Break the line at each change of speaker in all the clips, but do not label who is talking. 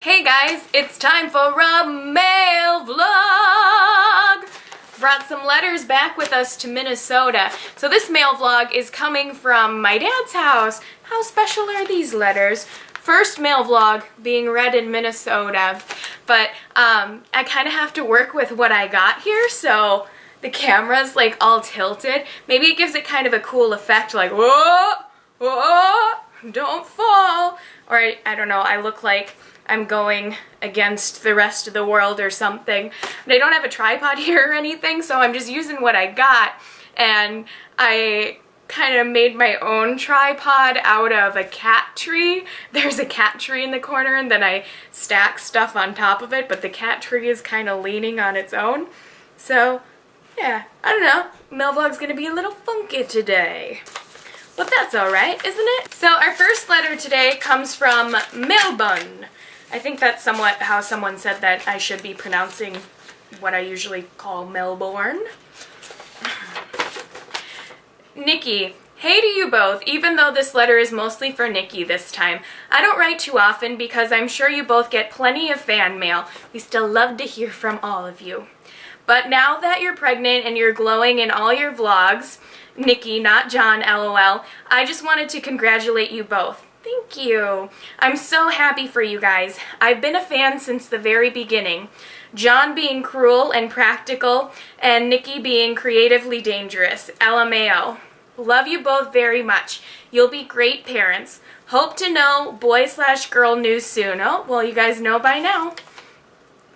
Hey guys, it's time for a mail vlog! Brought some letters back with us to Minnesota. So this mail vlog is coming from my dad's house. How special are these letters? First mail vlog being read in Minnesota. But I kind of have to work with what I got here, so the camera's like all tilted. Maybe it gives it kind of a cool effect, like whoa, whoa, don't fall. Or I don't know, I look like I'm going against the rest of the world or something. But I don't have a tripod here or anything, so I'm just using what I got. And I kind of made my own tripod out of a cat tree. There's a cat tree in the corner, and then I stack stuff on top of it, but the cat tree is kind of leaning on its own. So, yeah, I don't know. Mail vlog's gonna be a little funky today. But that's alright, isn't it? So our first letter today comes from Mel Bone. I think that's somewhat how someone said that I should be pronouncing what I usually call Melbourne. Nikki, hey to you both, even though this letter is mostly for Nikki this time. I don't write too often because I'm sure you both get plenty of fan mail. We still love to hear from all of you. But now that you're pregnant and you're glowing in all your vlogs, Nikki, not John, LOL, I just wanted to congratulate you both. Thank you. I'm so happy for you guys. I've been a fan since the very beginning. John being cruel and practical, and Nikki being creatively dangerous. LMAO. Love you both very much. You'll be great parents. Hope to know boy/girl news soon. Oh, well, you guys know by now.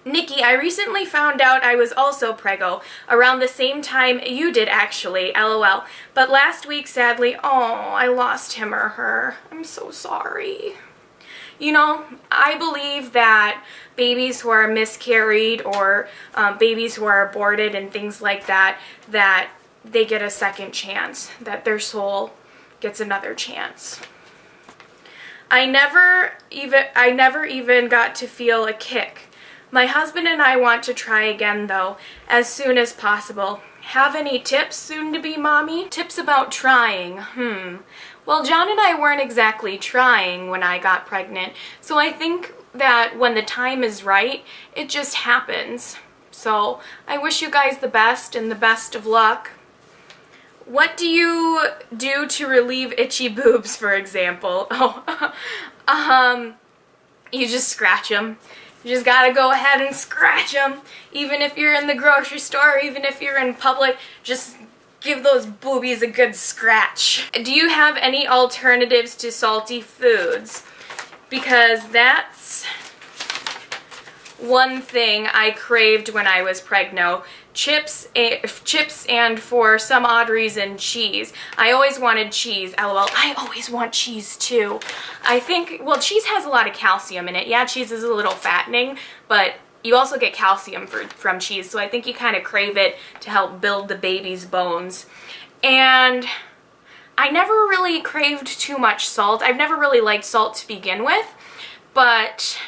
Nikki, I recently found out I was also preggo, around the same time you did actually, LOL. But last week, sadly, I lost him or her. I'm so sorry. You know, I believe that babies who are miscarried or babies who are aborted and things like that, that they get a second chance, that their soul gets another chance. I never even got to feel a kick. My husband and I want to try again, though, as soon as possible. Have any tips, soon-to-be mommy? Tips about trying? Well, John and I weren't exactly trying when I got pregnant, so I think that when the time is right, it just happens. So, I wish you guys the best and the best of luck. What do you do to relieve itchy boobs, for example? You just scratch them. You just gotta go ahead and scratch them. Even if you're in the grocery store, even if you're in public, just give those boobies a good scratch. Do you have any alternatives to salty foods? Because that's one thing I craved when I was pregno. Chips and for some odd reason cheese. I always wanted cheese, LOL. I always want cheese too. I think, well, cheese has a lot of calcium in it. Yeah, cheese is a little fattening, but you also get calcium from cheese, so I think you kind of crave it to help build the baby's bones. And I never really craved too much salt. I've never really liked salt to begin with, but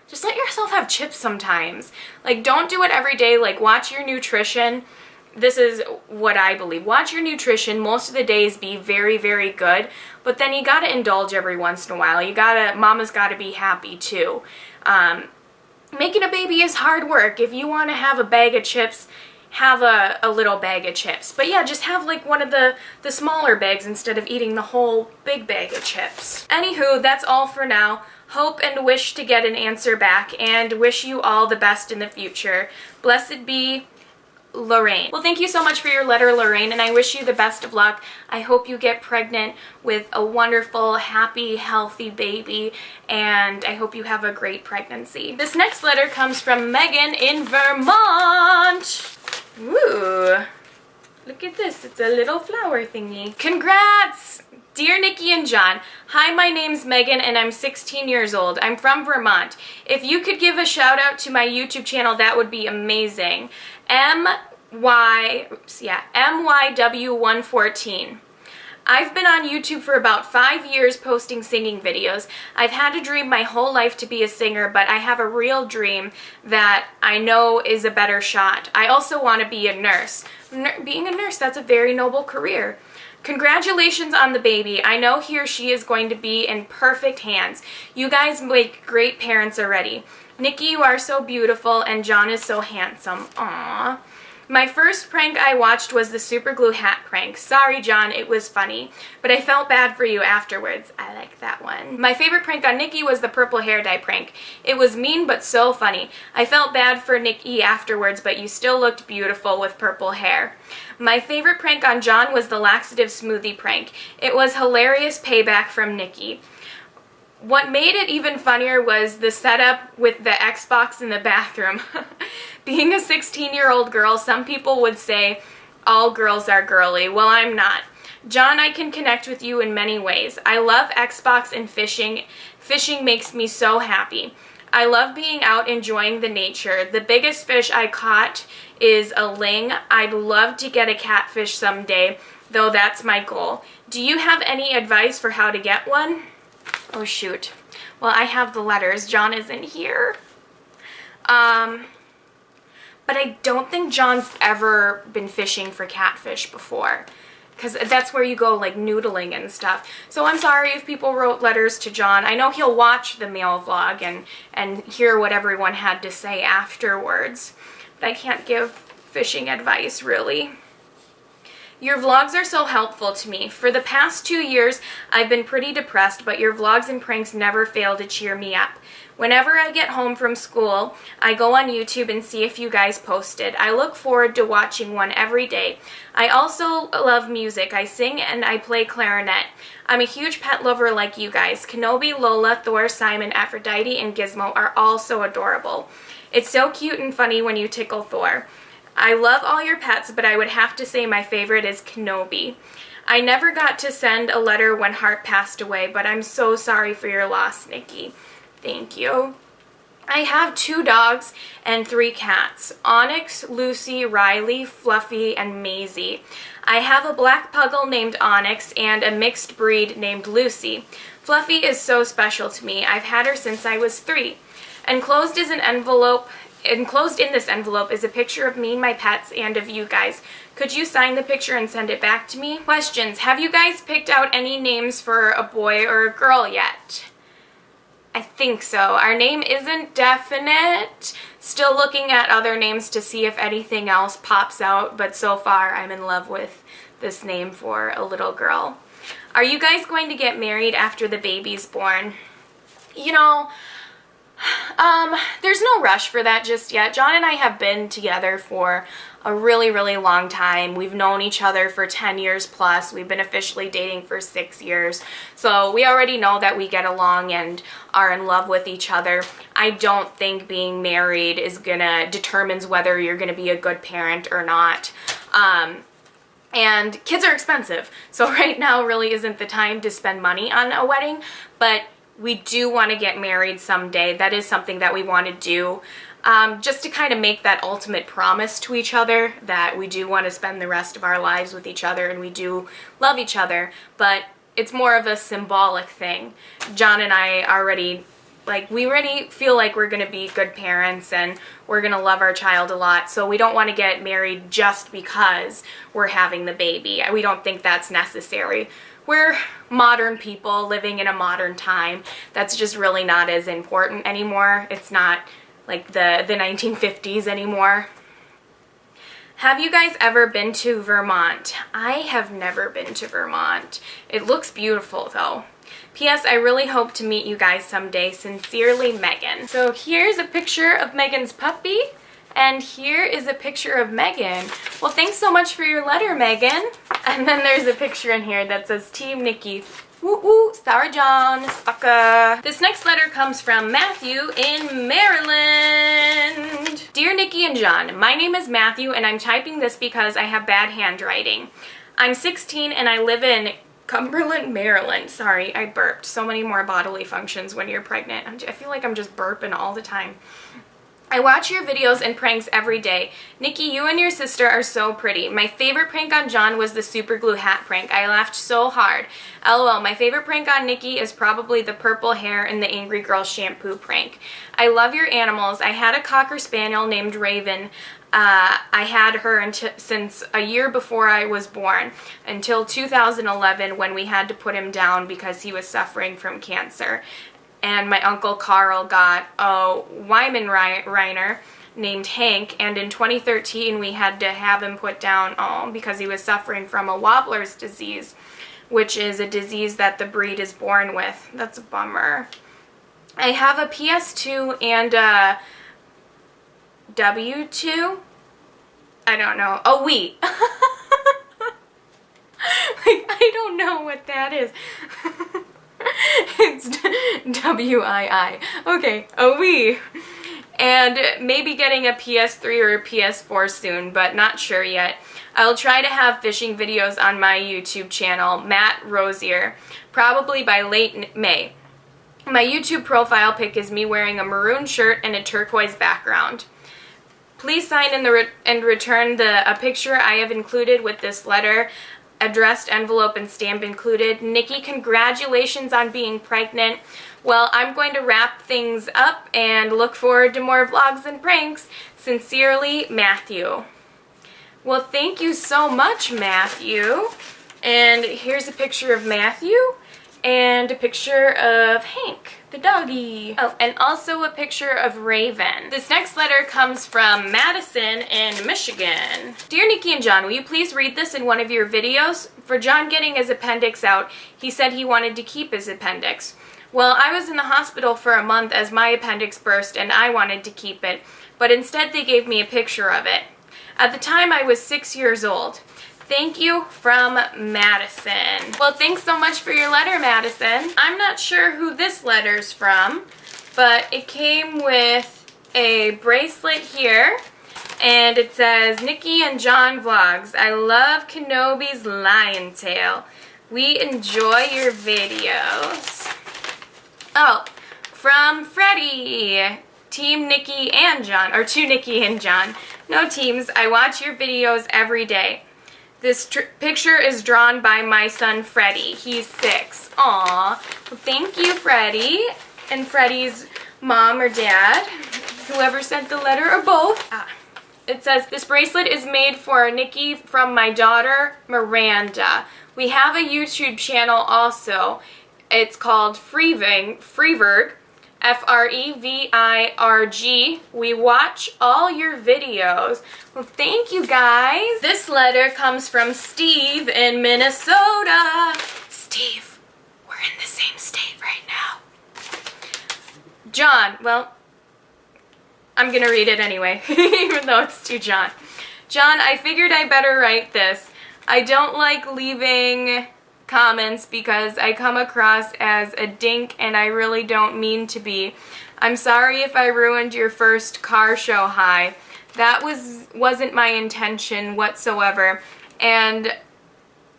just let yourself have chips sometimes. Like, don't do it every day. Like, watch your nutrition. This is what I believe. Watch your nutrition. Most of the days be very, very good. But then you gotta indulge every once in a while. Mama's gotta be happy too. Making a baby is hard work. If you want to have a bag of chips, have a little bag of chips. But yeah, just have like one of the smaller bags instead of eating the whole big bag of chips. Anywho, that's all for now. Hope and wish to get an answer back, and wish you all the best in the future. Blessed be, Lorraine. Well, thank you so much for your letter, Lorraine, and I wish you the best of luck. I hope you get pregnant with a wonderful, happy, healthy baby, and I hope you have a great pregnancy. This next letter comes from Megan in Vermont. Ooh, look at this. It's a little flower thingy. Congrats! Dear Nikki and John, hi, my name's Megan and I'm 16 years old. I'm from Vermont. If you could give a shout out to my YouTube channel, that would be amazing. MYW114. I've been on YouTube for about 5 years posting singing videos. I've had a dream my whole life to be a singer, but I have a real dream that I know is a better shot. I also want to be a nurse. Being a nurse, that's a very noble career. Congratulations on the baby. I know he or she is going to be in perfect hands. You guys make great parents already. Nikki, you are so beautiful, and John is so handsome. Aww. My first prank I watched was the super glue hat prank. Sorry, John, it was funny, but I felt bad for you afterwards. I like that one. My favorite prank on Nikki was the purple hair dye prank. It was mean, but so funny. I felt bad for Nikki afterwards, but you still looked beautiful with purple hair. My favorite prank on John was the laxative smoothie prank. It was hilarious payback from Nikki. What made it even funnier was the setup with the Xbox in the bathroom. Being a 16-year-old girl, some people would say all girls are girly. Well, I'm not. John, I can connect with you in many ways. I love Xbox and fishing. Fishing makes me so happy. I love being out enjoying the nature. The biggest fish I caught is a ling. I'd love to get a catfish someday, though that's my goal. Do you have any advice for how to get one? Oh shoot. Well, I have the letters. John isn't here. But I don't think John's ever been fishing for catfish before, because that's where you go like noodling and stuff. So I'm sorry if people wrote letters to John. I know he'll watch the mail vlog and hear what everyone had to say afterwards, but I can't give fishing advice really. Your vlogs are so helpful to me. For the past 2 years, I've been pretty depressed, but your vlogs and pranks never fail to cheer me up. Whenever I get home from school, I go on YouTube and see if you guys posted. I look forward to watching one every day. I also love music. I sing and I play clarinet. I'm a huge pet lover like you guys. Kenobi, Lola, Thor, Simon, Aphrodite, and Gizmo are all so adorable. It's so cute and funny when you tickle Thor. I love all your pets, but I would have to say my favorite is Kenobi. I never got to send a letter when Hart passed away, but I'm so sorry for your loss, Nikki. Thank you. I have 2 dogs and 3 cats, Onyx, Lucy, Riley, Fluffy, and Maisie. I have a black puggle named Onyx and a mixed breed named Lucy. Fluffy is so special to me. I've had her since I was 3. Enclosed in this envelope is a picture of me and my pets and of you guys. Could you sign the picture and send it back to me? Questions. Have you guys picked out any names for a boy or a girl yet? I think so. Our name isn't definite. Still looking at other names to see if anything else pops out, but so far I'm in love with this name for a little girl. Are you guys going to get married after the baby's born? You know, there's no rush for that just yet. John and I have been together for a really, really long time. We've known each other for 10 years plus. We've been officially dating for 6 years. So we already know that we get along and are in love with each other. I don't think being married determines whether you're gonna be a good parent or not. And kids are expensive. So right now really isn't the time to spend money on a wedding, but we do want to get married someday. That is something that we want to do, just to kind of make that ultimate promise to each other that we do want to spend the rest of our lives with each other and we do love each other, but it's more of a symbolic thing. John and I already feel like we're going to be good parents and we're going to love our child a lot, so we don't want to get married just because we're having the baby. We don't think that's necessary. We're modern people living in a modern time. That's just really not as important anymore. It's not like the 1950s anymore. Have you guys ever been to Vermont? I have never been to Vermont. It looks beautiful though. P.S. I really hope to meet you guys someday. Sincerely, Megan. So here's a picture of Megan's puppy. And here is a picture of Megan. Well, thanks so much for your letter, Megan. And then there's a picture in here that says Team Nikki. Woo woo, sorry John, sucker. This next letter comes from Matthew in Maryland. Dear Nikki and John, my name is Matthew and I'm typing this because I have bad handwriting. I'm 16 and I live in Cumberland, Maryland. Sorry, I burped. So many more bodily functions when you're pregnant. I feel like I'm just burping all the time. I watch your videos and pranks every day. Nikki, you and your sister are so pretty. My favorite prank on John was the super glue hat prank. I laughed so hard. LOL, my favorite prank on Nikki is probably the purple hair and the Angry Girl shampoo prank. I love your animals. I had a Cocker Spaniel named Raven. I had her since a year before I was born, until 2011 when we had to put him down because he was suffering from cancer. And my Uncle Carl got a Weimaraner named Hank, and in 2013 we had to have him put down because he was suffering from a Wobbler's disease, which is a disease that the breed is born with. That's a bummer. I have a PS2 and a W2. I don't know. A Wii. Like, I don't know what that is. It's W-I-I. Okay, a Wii. And maybe getting a PS3 or a PS4 soon, but not sure yet. I'll try to have fishing videos on my YouTube channel, Matt Rosier, probably by late May. My YouTube profile pic is me wearing a maroon shirt and a turquoise background. Please sign and return a picture I have included with this letter, addressed envelope and stamp included. Nikki, congratulations on being pregnant. Well, I'm going to wrap things up and look forward to more vlogs and pranks. Sincerely, Matthew. Well, thank you so much, Matthew. And here's a picture of Matthew and a picture of Hank, the doggy. Oh, and also a picture of Raven. This next letter comes from Madison in Michigan. Dear Nikki and John, will you please read this in one of your videos? For John getting his appendix out, he said he wanted to keep his appendix. Well, I was in the hospital for a month as my appendix burst and I wanted to keep it, but instead they gave me a picture of it. At the time, I was 6 years old. Thank you, from Madison. Well, thanks so much for your letter, Madison. I'm not sure who this letter's from, but it came with a bracelet here, and it says, Nikki and John Vlogs. I love Kenobi's lion tail. We enjoy your videos. Oh, from Freddie. Team Nikki and John, or to Nikki and John. No teams, I watch your videos every day. This picture is drawn by my son Freddie. He's 6. Aww. Well, thank you, Freddie. And Freddie's mom or dad, whoever sent the letter, or both. It says, this bracelet is made for Nikki from my daughter, Miranda. We have a YouTube channel also. It's called Freevirg. F-R-E-V-I-R-G. We watch all your videos. Well, thank you guys. This letter comes from Steve in Minnesota. Steve, we're in the same state right now. John, well, I'm gonna read it anyway, even though it's to John. John, I figured I better write this. I don't like leaving comments because I come across as a dink and I really don't mean to be. I'm sorry if I ruined your first car show high. That wasn't my intention whatsoever. And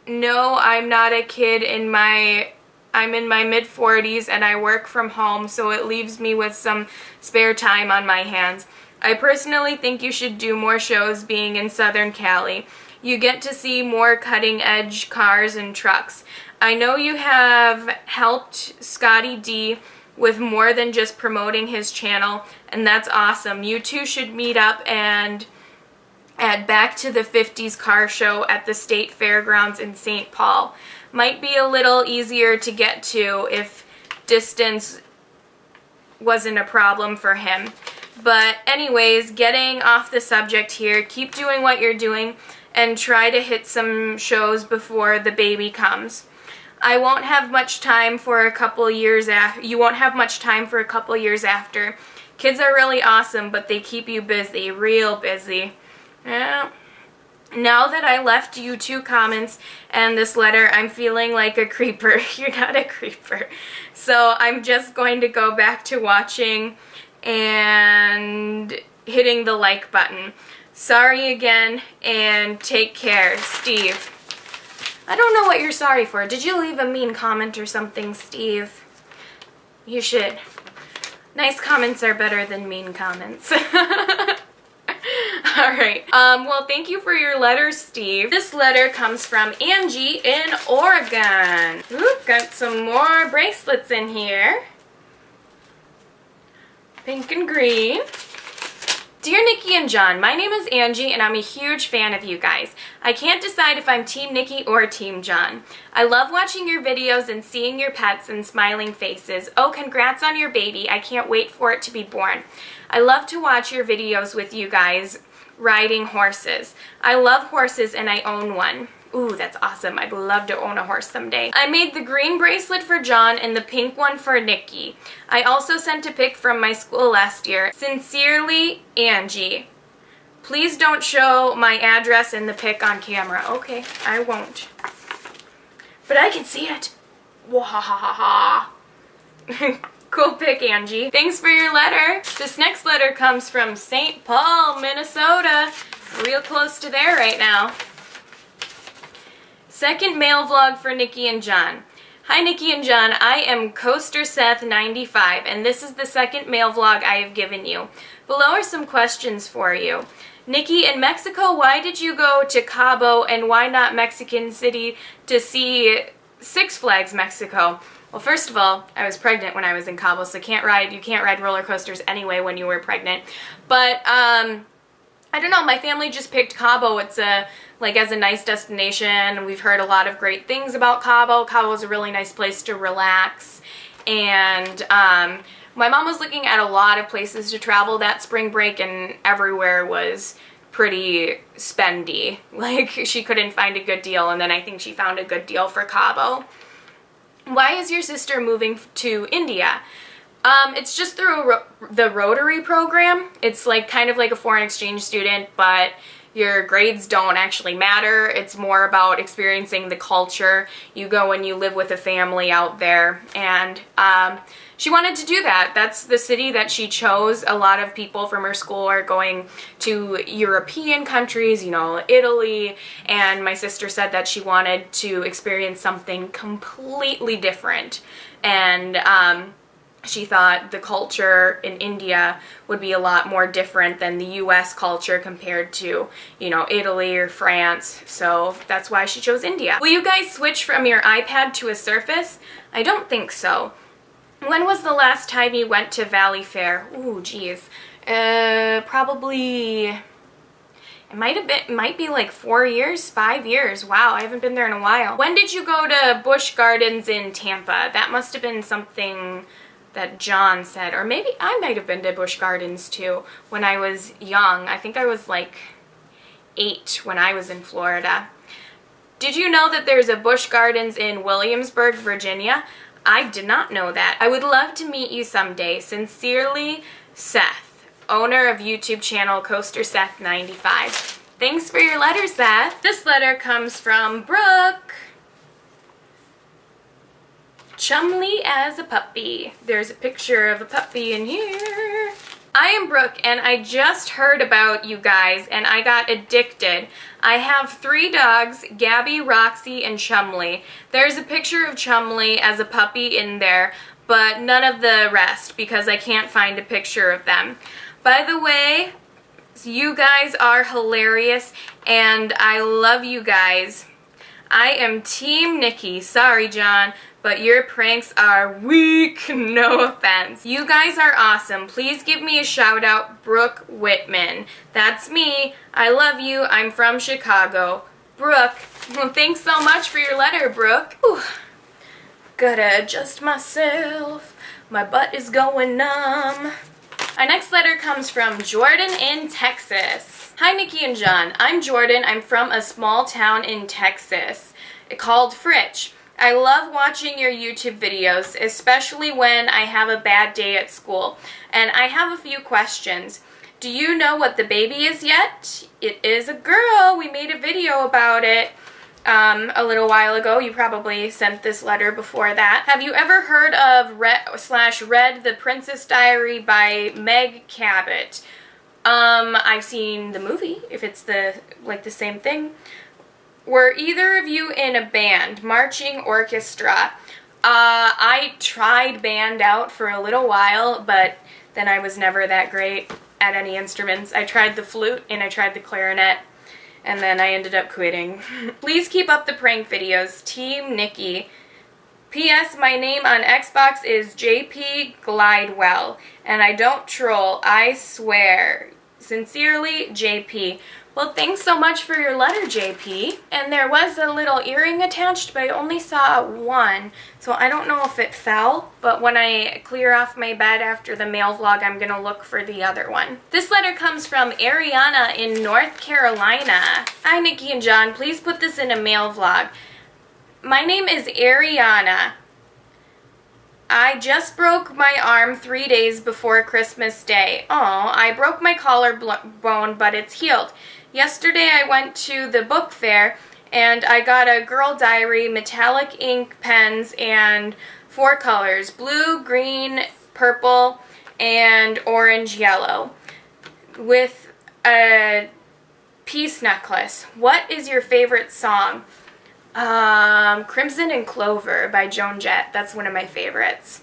no, I'm not a kid I'm in my mid-40s and I work from home, so it leaves me with some spare time on my hands. I personally think you should do more shows being in Southern Cali. You get to see more cutting-edge cars and trucks. I know you have helped Scotty D with more than just promoting his channel, and that's awesome. You two should meet up and at Back to the 50s car show at the State Fairgrounds in St. Paul. Might be a little easier to get to if distance wasn't a problem for him. But anyways, getting off the subject here, keep doing what you're doing and try to hit some shows before the baby comes. I won't have much time for a couple years you won't have much time for a couple years after. Kids are really awesome, but they keep you busy, real busy. Yeah. Now that I left you 2 comments and this letter, I'm feeling like a creeper. You're not a creeper. So I'm just going to go back to watching and hitting the like button. Sorry again, and take care, Steve. I don't know what you're sorry for. Did you leave a mean comment or something, Steve? You should. Nice comments are better than mean comments. Alright, well, thank you for your letter, Steve. This letter comes from Angie in Oregon. Ooh, got some more bracelets in here. Pink and green. Dear Nikki and John, my name is Angie and I'm a huge fan of you guys. I can't decide if I'm Team Nikki or Team John. I love watching your videos and seeing your pets and smiling faces. Oh, congrats on your baby. I can't wait for it to be born. I love to watch your videos with you guys riding horses. I love horses and I own one. Ooh, that's awesome. I'd love to own a horse someday. I made the green bracelet for John and the pink one for Nikki. I also sent a pic from my school last year. Sincerely, Angie. Please don't show my address in the pic on camera. Okay, I won't. But I can see it. Wahahaha. Cool pic, Angie. Thanks for your letter. This next letter comes from St. Paul, Minnesota. Real close to there right now. Second mail vlog for Nikki and John. Hi Nikki and John, I am Coaster Seth 95 and this is the second mail vlog I have given you. Below are some questions for you. Nikki, in Mexico, why did you go to Cabo and why not Mexican City to see Six Flags Mexico? Well, first of all, I was pregnant when I was in Cabo, so you can't ride roller coasters anyway when you were pregnant. But I don't know, my family just picked Cabo. It's as a nice destination. We've heard a lot of great things about Cabo. Cabo is a really nice place to relax. And my mom was looking at a lot of places to travel that spring break and everywhere was pretty spendy. Like, she couldn't find a good deal, and then I think she found a good deal for Cabo. Why is your sister moving to India? It's just through the Rotary program. It's kind of like a foreign exchange student, but your grades don't actually matter. It's more about experiencing the culture. You go and you live with a family out there, and she wanted to do that. That's the city that she chose. A lot of people from her school are going to European countries, you know, Italy, and my sister said that she wanted to experience something completely different, and she thought the culture in India would be a lot more different than the US culture compared to, you know, Italy or France. So that's why she chose India. Will you guys switch from your iPad to a Surface? I don't think so. When was the last time you went to Valley Fair? Ooh, geez. Probably, it might be like 4 years, 5 years. Wow, I haven't been there in a while. When did you go to Busch Gardens in Tampa? That must have been something that John said, or maybe I might have been to Busch Gardens too when I was young. I think I was like 8 when I was in Florida. Did you know that there's a Busch Gardens in Williamsburg, Virginia? I did not know that. I would love to meet you someday. Sincerely, Seth, owner of YouTube channel Coaster Seth 95. Thanks for your letter, Seth. This letter comes from Brooke. Chumley as a puppy. There's a picture of a puppy in here. I am Brooke and I just heard about you guys and I got addicted. I have 3 dogs, Gabby, Roxy, and Chumley. There's a picture of Chumley as a puppy in there, but none of the rest because I can't find a picture of them. By the way, you guys are hilarious and I love you guys. I am Team Nikki. Sorry, John, but your pranks are weak. No offense. You guys are awesome. Please give me a shout out, Brooke Whitman. That's me. I love you. I'm from Chicago. Brooke. Well, thanks so much for your letter, Brooke. Whew. Gotta adjust myself. My butt is going numb. Our next letter comes from Jordan in Texas. Hi, Nikki and John. I'm Jordan. I'm from a small town in Texas called Fritch. I love watching your YouTube videos, especially when I have a bad day at school. And I have a few questions. Do you know what the baby is yet? It is a girl. We made a video about it a little while ago. You probably sent this letter before that. Have you ever heard of read The Princess Diary by Meg Cabot? I've seen the movie, if it's the same thing. Were either of you in a band, marching orchestra? I tried band out for a little while, but then I was never that great at any instruments. I tried the flute and I tried the clarinet, and then I ended up quitting. Please keep up the prank videos. Team Nikki. P.S. My name on Xbox is JP Glidewell, and I don't troll, I swear. Sincerely, JP. Well, thanks so much for your letter, JP. And there was a little earring attached, but I only saw one, so I don't know if it fell, but when I clear off my bed after the mail vlog, I'm gonna look for the other one. This letter comes from Ariana in North Carolina. Hi, Nikki and John. Please put this in a mail vlog. My name is Ariana. I just broke my arm 3 days before Christmas Day. Oh, I broke my collarbone, but it's healed. Yesterday I went to the book fair and I got a girl diary, metallic ink pens, and 4 colors: blue, green, purple, and orange yellow, with a peace necklace. What is your favorite song? Crimson and Clover by Joan Jett. That's one of my favorites.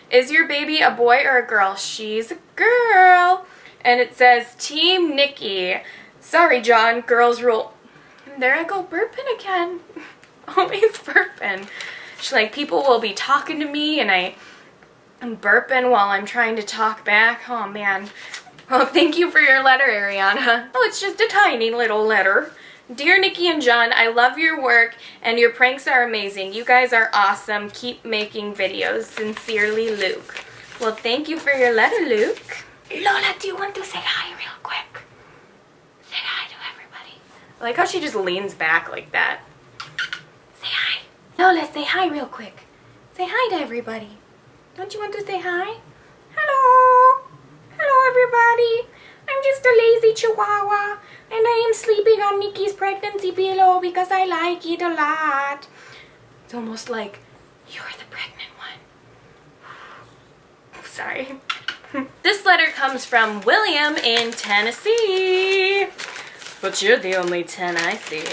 Is your baby a boy or a girl? She's a girl. And it says, Team Nikki. Sorry, John, girls rule. There I go burping again. Always burping. She's like, people will be talking to me and I'm burping while I'm trying to talk back. Oh, man. Well, thank you for your letter, Ariana. Oh, it's just a tiny little letter. Dear Nikki and John, I love your work and your pranks are amazing. You guys are awesome. Keep making videos. Sincerely, Luke. Well, thank you for your letter, Luke. Lola, do you want to say hi real quick? Say hi to everybody. I like how she just leans back like that. Say hi. Lola, say hi real quick. Say hi to everybody. Don't you want to say hi? Hello. Hello, everybody. I'm just a lazy chihuahua, and I am sleeping on Nikki's pregnancy pillow because I like it a lot. It's almost like you're the pregnant one. Sorry. This letter comes from William in Tennessee. But you're the only 10 I see.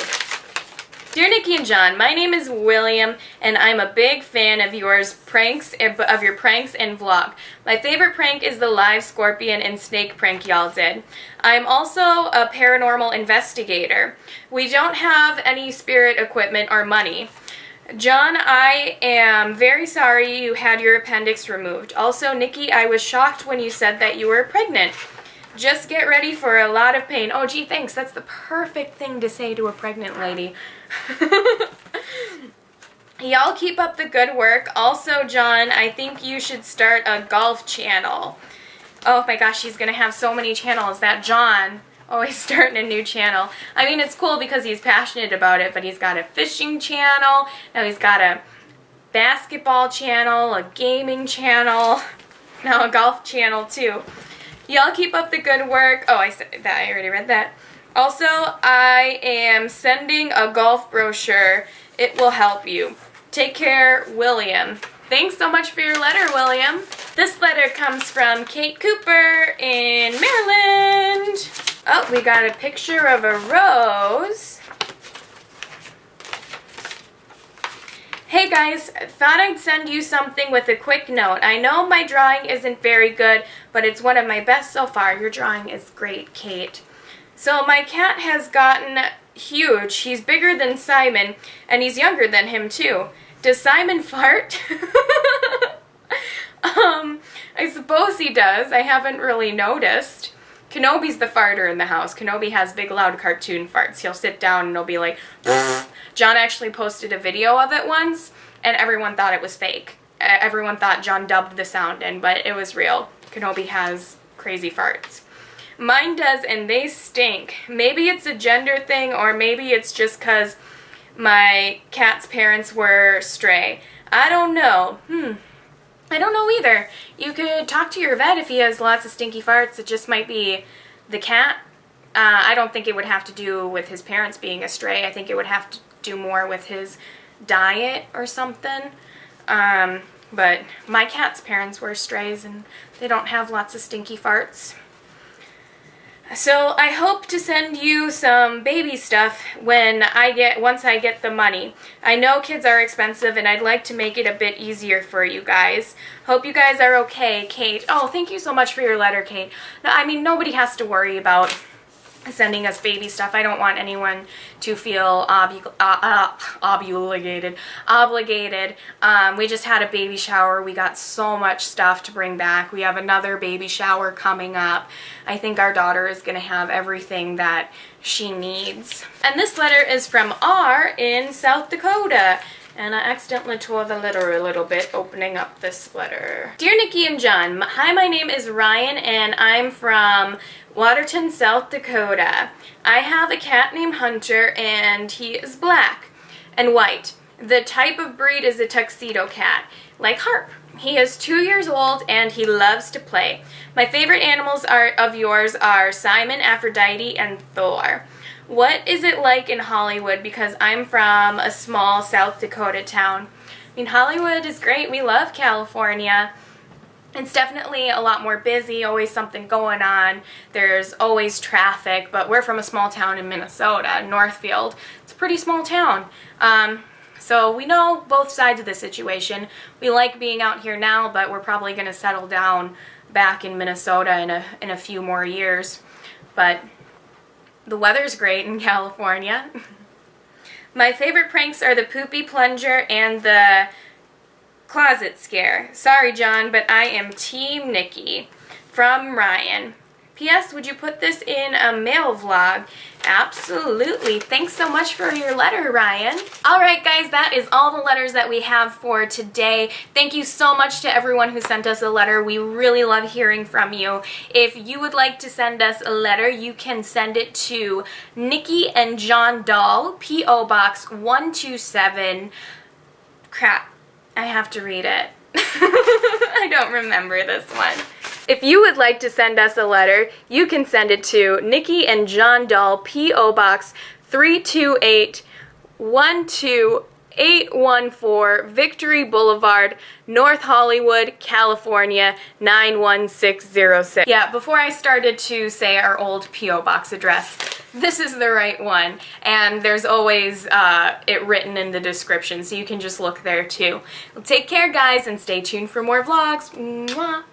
Dear Nikki and John, my name is William, and I'm a big fan of your pranks and vlog. My favorite prank is the live scorpion and snake prank y'all did. I'm also a paranormal investigator. We don't have any spirit equipment or money. John, I am very sorry you had your appendix removed. Also, Nikki, I was shocked when you said that you were pregnant. Just get ready for a lot of pain. Oh, gee, thanks. That's the perfect thing to say to a pregnant lady. Y'all keep up the good work. Also, John, I think you should start a golf channel. Oh my gosh, he's going to have so many channels. That John, always starting a new channel. I mean, it's cool because he's passionate about it, but he's got a fishing channel. Now he's got a basketball channel, a gaming channel, now a golf channel too. Y'all keep up the good work. Oh, I said that. I already read that. Also, I am sending a golf brochure. It will help you. Take care, William. Thanks so much for your letter, William. This letter comes from Kate Cooper in Maryland. Oh, we got a picture of a rose. Hey guys, thought I'd send you something with a quick note. I know my drawing isn't very good, but it's one of my best so far. Your drawing is great, Kate. So my cat has gotten huge. He's bigger than Simon, and he's younger than him too. Does Simon fart? I suppose he does. I haven't really noticed. Kenobi's the farter in the house. Kenobi has big, loud cartoon farts. He'll sit down and he'll be like, pfft. John actually posted a video of it once, and everyone thought it was fake. Everyone thought John dubbed the sound in, but it was real. Kenobi has crazy farts. Mine does, and they stink. Maybe it's a gender thing, or maybe it's just because my cat's parents were stray. I don't know. I don't know either. You could talk to your vet if he has lots of stinky farts. It just might be the cat. I don't think it would have to do with his parents being a stray. I think it would have to do more with his diet or something. But my cat's parents were strays and they don't have lots of stinky farts. So I hope to send you some baby stuff once I get the money. I know kids are expensive and I'd like to make it a bit easier for you guys. Hope you guys are okay, Kate. Oh, thank you so much for your letter, Kate. No, I mean, nobody has to worry about sending us baby stuff. I don't want anyone to feel obligated. We just had a baby shower. We got so much stuff to bring back. We have another baby shower coming up. I think our daughter is going to have everything that she needs. And this letter is from R in South Dakota. And I accidentally tore the letter a little bit opening up this letter. Dear Nikki and John, hi, my name is Ryan and I'm from Waterton, South Dakota. I have a cat named Hunter and he is black and white. The type of breed is a tuxedo cat, like Harp. He is 2 years old and he loves to play. My favorite animals of yours are Simon, Aphrodite, and Thor. What is it like in Hollywood? Because I'm from a small South Dakota town. I mean, Hollywood is great. We love California. It's definitely a lot more busy, always something going on. There's always traffic, but we're from a small town in Minnesota, Northfield. It's a pretty small town. So we know both sides of the situation. We like being out here now, but we're probably going to settle down back in Minnesota in a few more years. But the weather's great in California. My favorite pranks are the poopy plunger and the closet scare. Sorry, John, but I am Team Nikki. From Ryan. P.S. Would you put this in a mail vlog? Absolutely. Thanks so much for your letter, Ryan. Alright guys, that is all the letters that we have for today. Thank you so much to everyone who sent us a letter. We really love hearing from you. If you would like to send us a letter, you can send it to Nikki and John Dahl, P.O. Box 127. Crap, I have to read it. I don't remember this one. If you would like to send us a letter, you can send it to Nikki and John Dahl, P.O. Box 32814, Victory Boulevard, North Hollywood, California, 91606. Yeah, before I started to say our old P.O. Box address, this is the right one, and there's always it written in the description, so you can just look there too. Well, take care, guys, and stay tuned for more vlogs. Mwah.